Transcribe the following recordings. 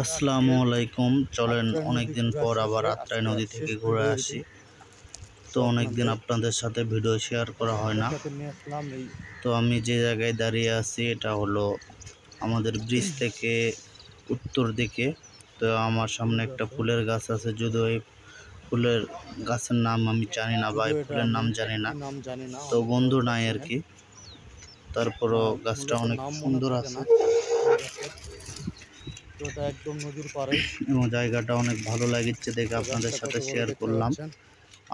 আসসালামু আলাইকুম। চলেন অনেকদিন পর আবার আত্রাই নদী থেকে ঘুরে আসি। তো অনেকদিন আপনাদের সাথে ভিডিও শেয়ার করা হয় না। তো আমি যে জায়গায় দাঁড়িয়ে আছি এটা হলো আমাদের ব্রিজ থেকে উত্তর দিকে। তো আমার সামনে একটা ফুলের গাছ আছে, যদিও এই ফুলের গাছের নাম আমি জানি না বা এই ফুলের নাম জানি না, তো বন্ধু নাই আর কি। তারপরও গাছটা অনেক সুন্দর আছে এবং জায়গাটা অনেক ভালো লাগছে দেখে আপনাদের সাথে শেয়ার করলাম।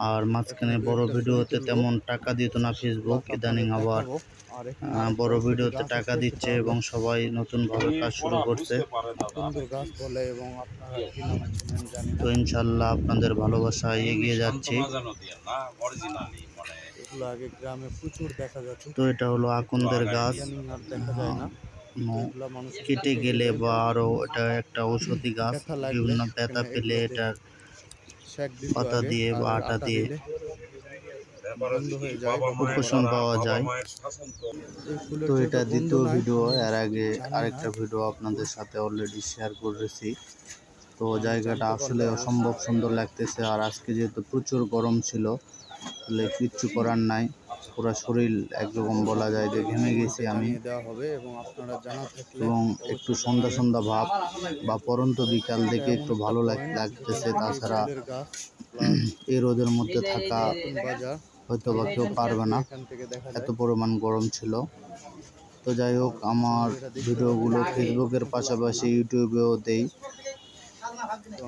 আর মাঝখানে বড় ভিডিওতে তেমন টাকা দিত না ফেসবুক, ইদানিং আবার বড় ভিডিওতে টাকা দিচ্ছে এবং সবাই নতুনভাবে কাজ শুরু করছে। তো ইনশাল্লাহ আপনাদের ভালোবাসায় এগিয়ে যাচ্ছি। তো এটা হলো আকন্দের গাছ, কেটে গেলে বা আরো এটা একটা ঔষধি গাছ, বিভিন্ন ব্যথা পেলে এটার পাতা দিয়ে বা আটা দিয়ে উপশম পাওয়া যায়। তো এটা দ্বিতীয় ভিডিও, এর আগে আরেকটা ভিডিও আপনাদের সাথে অলরেডি শেয়ার করেছি। তো জায়গাটা আসলে অসম্ভব সুন্দর লাগতেছে। আর আজকে যেহেতু প্রচুর গরম ছিল, তাহলে কিচ্ছু করার নাই, পুরো শরীর একরকম বলা যায় যে ঘেমে গেছি আমি। এবং একটু সন্ধ্যা সন্ধ্যা ভাব বা পরন্ত বিকাল দেখে একটু ভালো লাগতেছে। তাছাড়া এই রোদের মধ্যে থাকা হয়তো বা কেউ পারবে না, এত পরিমাণ গরম ছিল। তো যাই হোক, আমার ভিডিওগুলো ফেসবুকের পাশাপাশি ইউটিউবেও দেই।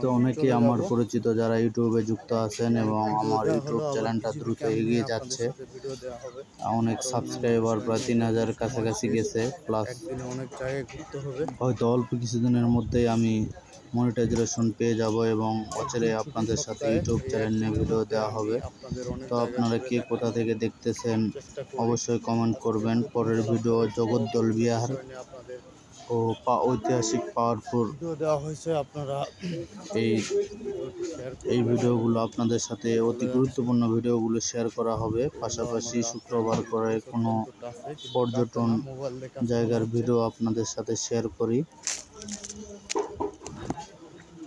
তো অনেকেই আমার পরিচিত যারা ইউটিউবে যুক্ত আছেন এবং আমার ইউটিউব চ্যানেলটা দ্রুত এগিয়ে যাচ্ছে। অনেক সাবস্ক্রাইবার প্রায় 3000 কাছাকাছি গেছে প্লাস। হয়তো অল্প কিছুদিনের মধ্যেই আমি মনিটাইজেশন পেয়ে যাব এবং অচিরে আপনাদের সাথে ইউটিউব চ্যানেল নিয়ে ভিডিও দেওয়া হবে। তো আপনারা কে কোথা থেকে দেখতেছেন অবশ্যই কমেন্ট করবেন। পরের ভিডিও জগদ্দল বিহার ও ঐতিহাসিক পাওয়ারফুল এই ভিডিওগুলো আপনাদের সাথে অতি গুরুত্বপূর্ণ ভিডিওগুলো শেয়ার করা হবে। পাশাপাশি শুক্রবার করে কোনো পর্যটন জায়গার ভিডিও আপনাদের সাথে শেয়ার করি।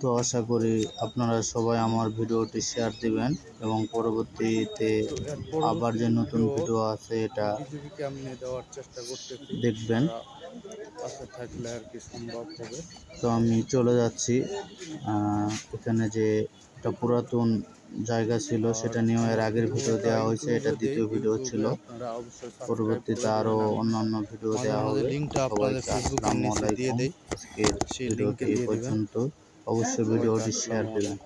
তো আশা করি আপনারা সবাই আমার ভিডিওটি শেয়ার দিবেন এবং পরবর্তীতে আবার যে নতুন ভিডিও আছে এটা দেখবেন। তো আমি চলে যাচ্ছি। এখানে যে একটা পুরাতন জায়গা ছিল সেটা নিয়েও এর আগের ভিডিও দেওয়া হয়েছে, এটা দ্বিতীয় ভিডিও ছিল। পরবর্তীতে আরো অন্যান্য ভিডিও দেওয়া হবে। সবাইকে আসসালামু আলাইকুম। আজকের ভিডিওটি এই পর্যন্ত। অবশ্যই ভিডিওটি শেয়ার দিবেন।